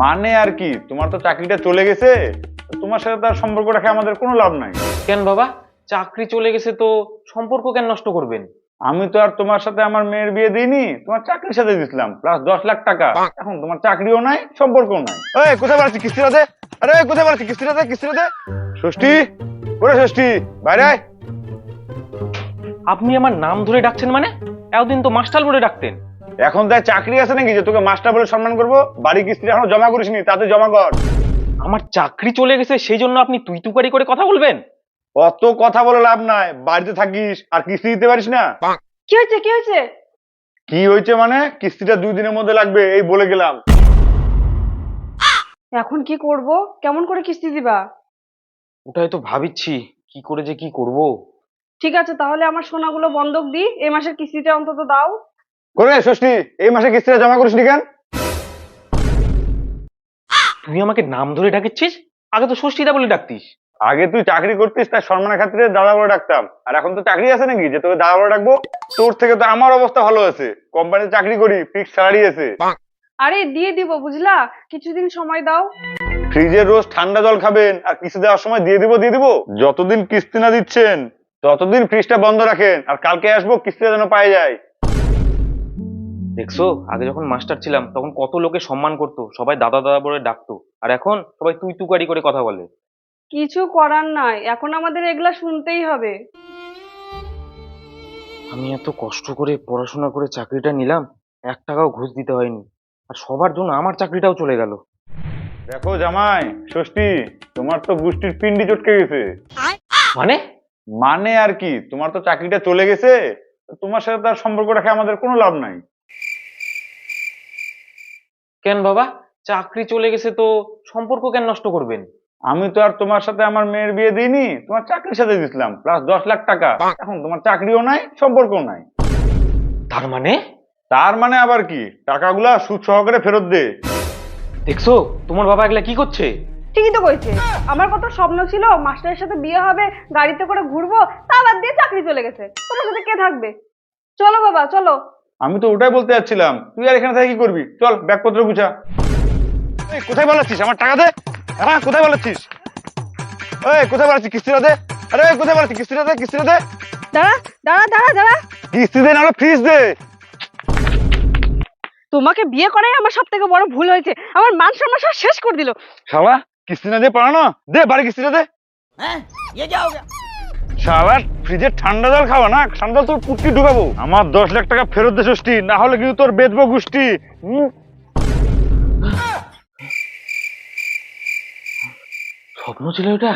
মানে আর কি, তোমার তো চাকরিটা চলে গেছে, তোমার সাথে তার সম্পর্ক রাখে আমাদের কোনো লাভ নাই। কেন বাবা, চাকরি চলে গেছে তো সম্পর্ক কেন নষ্ট করবেন? আমি তো আর তোমার সাথে আমার মেয়ের বিয়ে দিইনি, তোমার চাকরির সাথে দিছিলাম প্লাস 10 লাখ টাকা। এখন তোমার চাকরিও নাই, সম্পর্কও নাই। ওই কোথায় বাড়াচ্ছি কিস্তিটা দে, আরে কোথায় বাড়াচ্ছি কিস্তিটা দে, কিস্তিটা দে। ষষ্ঠী, ওরে ষষ্ঠী, বাইরে আয়। আপনি আমার নাম ধরে ডাকছেন মানে? এতদিন তো মাস্টার বলে ডাকতেন। এখন তাই চাকরি আছে নাকি যে তোকে মাস্টার বলে সম্মান করবো? বাড়ি কিস্তি এখনো জমা করিসনি, তাতে জমা কর। আমার চাকরি চলে গেছে সেই জন্য আপনি তুই তুকারি করে কথা বলবেন? অত কথা বলে লাভ নাই, বাড়িতে থাকিস আর কিস্তি দিতে পারিস না। কি হয়েছে কি হয়েছে? কি হয়েছে মানে? কিস্তিটা 2 দিনের মধ্যে লাগবে এই বলে গেলাম। এখন কি করব? কেমন করে কিস্তি দিবা? ওটাই তো ভাবিচ্ছি, কি করে যে কি করব। ঠিক আছে, তাহলে আমার সোনাগুলো বন্ধক দি, এই মাসের কিস্তিটা অন্তত দাও। করে ষষ্ঠী, এই মাসে কিস্তিটা জমা করিসনি কেন? তুই আমাকে নাম ধরে ডাকিচ্ছিস? আগে তো ষষ্ঠীদা বলে ডাকতিস। আগে তুই চাকরি করতিস, তার সম্মানের খাতিরে দাদা বলে ডাকতাম, আর এখন তো চাকরি আছে নাকি যে তোকে দাদা বলে ডাকবো? তোর থেকে তো আমার অবস্থা ভালো আছে, কোম্পানিতে চাকরি করি, ফিক্স স্যালারি আছে। আরে দিয়ে দিব, বুঝলা, কিছুদিন সময় দাও। ফ্রিজের রোজ ঠান্ডা জল খাবেন আর কিস্তি দেওয়ার সময় দিয়ে দিব। যতদিন কিস্তি না দিচ্ছেন ততদিন ফ্রিজটা বন্ধ রাখেন, আর কালকে আসবো কিস্তিটা যেন পাই যায়। দেখছো, আগে যখন মাস্টার ছিলাম তখন কত লোকে সম্মান করতো, সবাই দাদা দাদা বলে ডাকতো, আর এখন সবাই তুই তুকারি করে কথা বলে। কিছু করার নাই, এখন আমাদের এগুলা শুনতেই হবে। আমি এত কষ্ট করে পড়াশোনা করে চাকরিটা নিলাম, 1 টাকাও ঘুষ দিতে হয়নি, আর সবার জন্য আমার চাকরিটাও চলে গেল। দেখো জামাই, ষষ্ঠী, তোমার তো গোষ্ঠীর পিন্ডি চটকে গেছে। মানে? মানে আর কি, তোমার তো চাকরিটা চলে গেছে, তোমার সাথে তার সম্পর্ক রাখে আমাদের কোনো লাভ নাই। কেন বাবা, চাকরি চলে গেছে তো সম্পর্ক কেন নষ্ট করবেন? আমি তো আর তোমার সাথে আমার মেয়ের বিয়ে দিইনি, তোমার চাকরির সাথে দিছিলাম প্লাস 10 লাখ টাকা। এখন তোমার চাকরিও নাই, সম্পর্কও নাই। তার মানে? তার মানে আবার কি, টাকাগুলা সুদ সহকারে ফেরত দে। দেখছো তোমার বাবা এগুলা কি করছে? ঠিকই তো কইছে। আমার কত স্বপ্ন ছিল মাস্টারের সাথে বিয়ে হবে, গাড়িতে করে ঘুরবো, তা বাদ দিয়ে চাকরি চলে গেছে। তোমার সাথে কে থাকবে? চলো বাবা চলো। আমি তো ওটাই বলতে যাচ্ছিলাম, তুই আর এখানে থেকে কি করবি? চল ব্যাগপত্র গুছা। এই, কোথায় বলাচ্ছিস? আমার টাকা দে। হ্যাঁ, কোথায় বলাচ্ছিস? এই কোথায় বলাচ্ছিস? কিস্তিটা দে। আরে কোথায় বলাচ্ছিস? কিস্তিটা দে, কিস্তিটা দে। দাঁড়া দাঁড়া দাঁড়া দাঁড়া। কিস্তি দে, নাহলে ফ্রিজ দে। তোমাকে বিয়ে করাই আমার সব থেকে বড় ভুল হয়েছে। আমার মান সম্মান সব শেষ করে দিল। শালা, কিস্তি না দিয়ে পড়ানো দে, বাড়ি কিস্তিটা দে। শালা, ফ্রিজের ঠান্ডা জল খাওয়া না, ঠান্ডা জল তোর পুটকি ঢুকাবো। আমার 10 লাখ টাকা ফেরত দে ষষ্ঠী, না হলে কিন্তু তোর বেচবো গোষ্ঠী। স্বপ্ন ছিল এটা?